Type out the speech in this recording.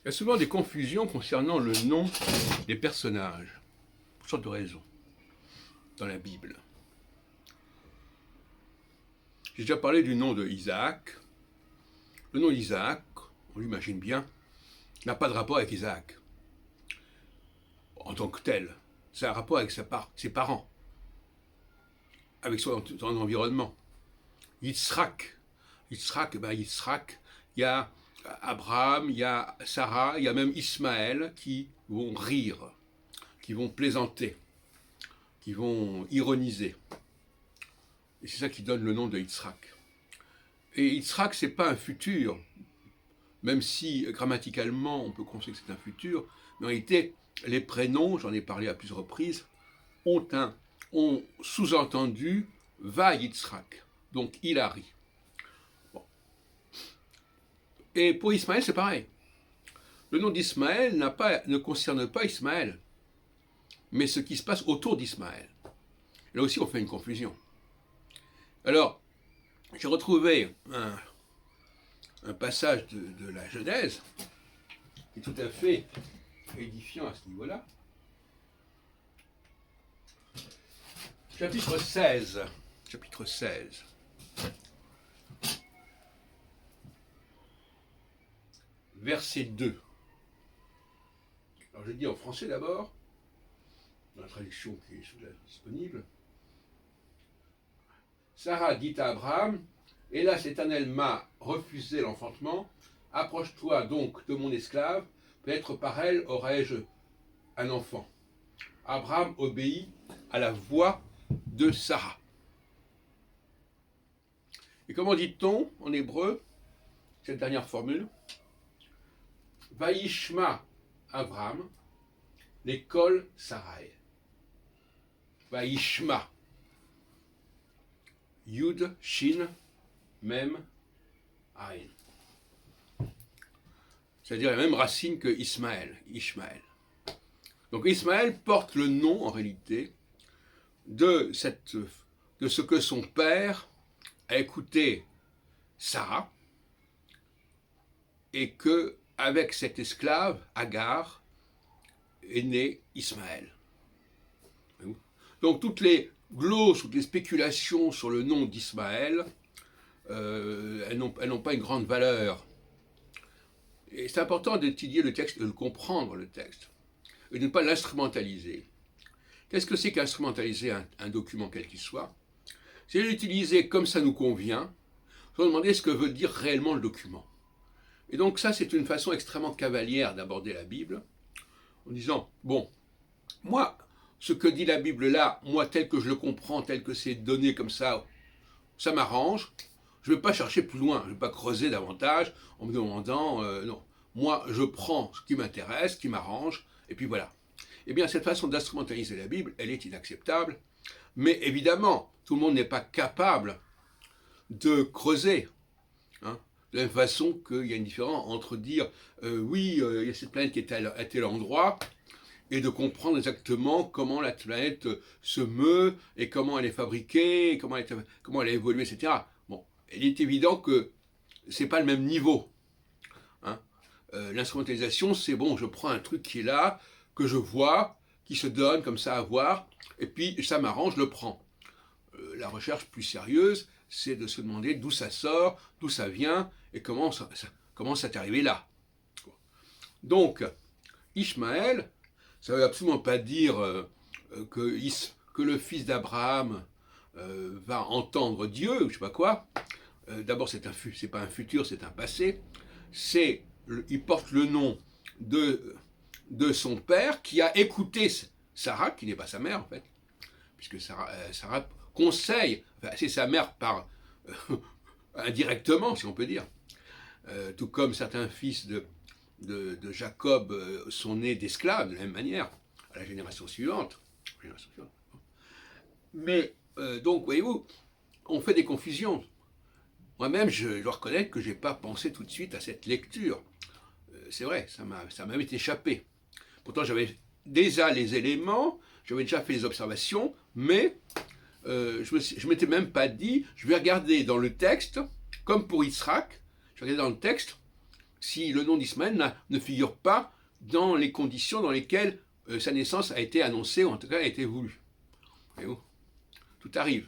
Il y a souvent des confusions concernant le nom des personnages, pour toutes sortes de raisons, dans la Bible. J'ai déjà parlé du nom de Isaac. Le nom d'Isaac, on l'imagine bien, n'a pas de rapport avec Isaac, en tant que tel. C'est un rapport avec ses parents, avec son environnement. Yitzhak, Yitzhak, il y a Abraham, il y a Sarah, il y a même Ismaël qui vont rire, qui vont plaisanter, qui vont ironiser. Et c'est ça qui donne le nom de Yitzhak. Et Yitzhak, c'est pas un futur, même si grammaticalement on peut considérer que c'est un futur, mais en réalité, les prénoms, j'en ai parlé à plusieurs reprises, ont sous-entendu va Yitzhak, donc il arrive. Bon. Et pour Ismaël, c'est pareil. Le nom d'Ismaël ne concerne pas Ismaël, mais ce qui se passe autour d'Ismaël. Là aussi, on fait une confusion. Alors, j'ai retrouvé un passage de la Genèse qui est tout à fait édifiant à ce niveau-là. Chapitre 16. Verset 2. Alors je dis en français d'abord, dans la traduction qui est disponible. Sarah dit à Abraham, « Hélas, l'Éternel m'a refusé l'enfantement, approche-toi donc de mon esclave, peut-être par elle aurai-je un enfant. » Abraham obéit à la voix de Sarah. Et comment dit-on en hébreu cette dernière formule? Vaishma Abraham, l'école Sarai. Vaishma. Yud, Shin, Mem, Ain. C'est-à-dire la même racine que Ishmaël. Donc Ismaël porte le nom, en réalité, de ce que son père a écouté Sarah, et que avec cette esclave, Agar, est né Ismaël. Donc toutes les glosses, toutes les spéculations sur le nom d'Ismaël, elles n'ont pas une grande valeur. Et c'est important d'étudier le texte, de le comprendre, le texte, et de ne pas l'instrumentaliser. Qu'est-ce que c'est qu'instrumentaliser un document quel qu'il soit? C'est l'utiliser comme ça nous convient, sans demander ce que veut dire réellement le document. Et donc ça, c'est une façon extrêmement cavalière d'aborder la Bible, en disant, bon, moi, ce que dit la Bible là, moi, tel que je le comprends, tel que c'est donné comme ça m'arrange. Je ne vais pas chercher plus loin, je ne vais pas creuser davantage en me demandant, non. Moi, je prends ce qui m'intéresse, ce qui m'arrange, et puis voilà. Eh bien, cette façon d'instrumentaliser la Bible, elle est inacceptable, mais évidemment, tout le monde n'est pas capable de creuser. Hein, de la même façon qu'il y a une différence entre dire, oui, il y a cette planète qui est à tel endroit, et de comprendre exactement comment la planète se meut, et comment elle est fabriquée, comment elle a évolué, etc. Bon, il est évident que ce n'est pas le même niveau. Hein. L'instrumentalisation, c'est bon, je prends un truc qui est là, que je vois, qui se donne comme ça à voir, et puis ça m'arrange, je le prends. La recherche plus sérieuse, c'est de se demander d'où ça sort, d'où ça vient, et comment ça est arrivé là. Donc, Ishmaël, ça ne veut absolument pas dire que le fils d'Abraham va entendre Dieu, ou je ne sais pas quoi. D'abord, c'est pas un futur, c'est un passé. Il porte le nom de son père qui a écouté Sarah, qui n'est pas sa mère en fait, puisque Sarah conseille, enfin, c'est sa mère indirectement, si on peut dire, tout comme certains fils de Jacob sont nés d'esclaves de la même manière, à la génération suivante. Mais, donc, voyez-vous, on fait des confusions. Moi-même, je dois reconnaître que je n'ai pas pensé tout de suite à cette lecture. C'est vrai, ça m'avait échappé. Pourtant, j'avais déjà les éléments, j'avais déjà fait les observations, mais je m'étais même pas dit, je vais regarder dans le texte, comme pour Yitzhak, je vais regarder dans le texte, si le nom d'Ismaël ne figure pas dans les conditions dans lesquelles sa naissance a été annoncée, ou en tout cas a été voulue. Voyez-vous ? Tout arrive.